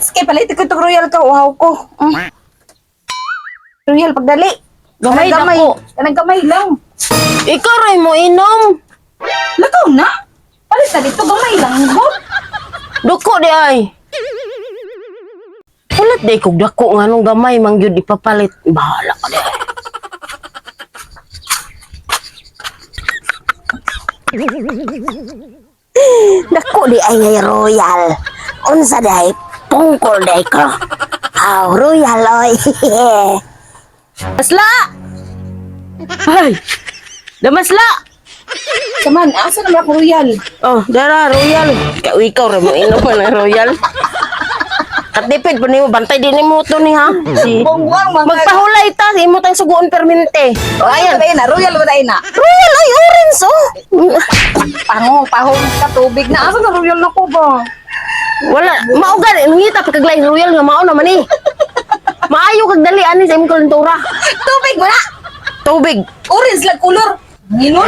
Sige, palit ko itong royal ka. Uhaw ko. Royal, pagdali. Gamay na ko. Kanang gamay lang. Ikaw rin mo inom. Lakaw na. Palit na dito, gamay lang. Go. Duko di ay. Ulat di kog dako nga nung gamay mangyud ipapalit. Bahala ka di ay. Dako di ay ngay royal. Unsa day pungkol day ko. Aw, royal oy. Masla! Ay! Damasla! Saman, asa naman ako royal? Oh, dara, royal. Ikaw rin mo inom mo ng royal. At dipid pa niyo, bantay din mo ito ni ha. Si... Bongwang, mga... Magpahulay ta, imo tayong suguon permente. Oh, ayan. Royal ba na ina? Royal ay orange oh. Pahong ka tubig na. Asa na royal na ko ba? Wala, maugan, ngita pagkaglay royal nga mao naman eh. Maayo kag dali ani sa imong kalentura. Tubig ba na? Tubig. Orange lang color. Ngino?